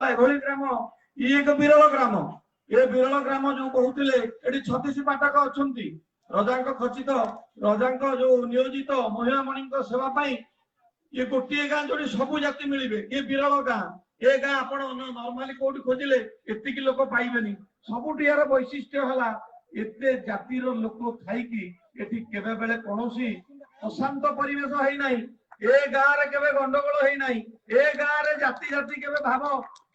एभली ग्राम ये एक विरल ग्राम ये विरल ग्राम जो कहते ये 36 पाठक अच्छा रजा खचित रजा जो नियोजित महिला मणि सेवाई ये गोटे गाँ जो सबू जाति मिले ये विरल गाँ ये गाँ आप नॉर्मली कौटी खोजिले एतिक लोक पाइबेनी सबुठ यार वैशिष्ट्य है एत जातिर लोक थी केवे बेले कौन अशांत परिवेश है ना ए गाँव रे केवे गंडगोल है ना ए गाँव रे जाति जाति केवे भाव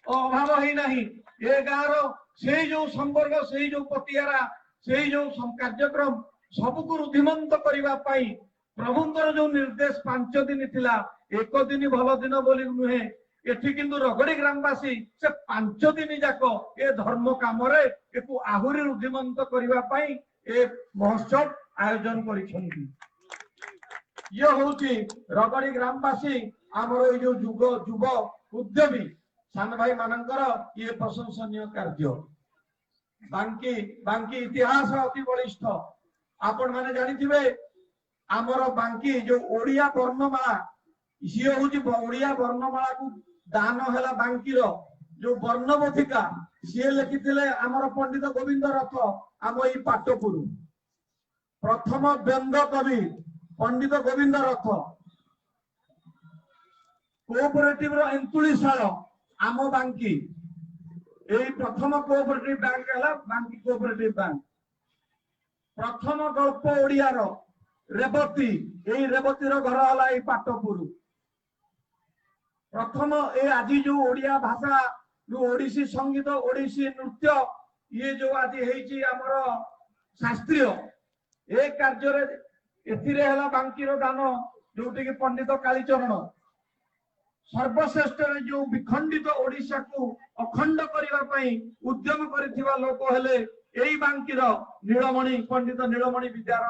अभाव है ना ए गाँव से जो संपर्क से जो पतियारा से जो कार्यक्रम सबको रुधिमंत करने प्रभुंर जो निर्देश 5 दिन थिला एक दिन भल दिन बोली नुहे एठी किंतु रगड़ी ग्रामवासी से 5 दिन जाक ए धर्म काम आहुरी रुधिमंत करने ए महोत्सव आयोजन करिसेंती। ये होची रगड़ी ग्रामवासी आमर ये जो युव उद्यमी सान भाई मानकर ये प्रशंसनीय कार्य बांकी बांकी इतिहास अति बलिष्ठ आपण माने जानिथिबे आमर बांकी जो ओडिया वर्णमाला सी हूँ ओडिया वर्णमाला को दान है बांकीर जो वर्णबोधिका सी लिखी आमर पंडित गोविंद रथ आम ये पाटपुर प्रथम व्यंग कवि पंडित गोविंद रथ कोऑपरेटिव एंतुलीशाल आम बांकी यही प्रथम कोऑपरेटिव बैंक है बांकी कोऑपरेटिव बैंक प्रथम गल्प ओडियार रेवती यही रेवतीर घर है पाटपुर प्रथम ये आज जो ओडिया भाषा जो ओडिसी संगीत ओडिसी नृत्य ये जो आज आमर शास्त्रीय ए कार्य बांकीर दान जोटि पंडित कालीचरण सर्वश्रेष्ठ जो विखंडित ओडिशा को अखंड करने उद्यम कर लोक हेले यही बांकीर नीलमणि पंडित नीलमणि विद्या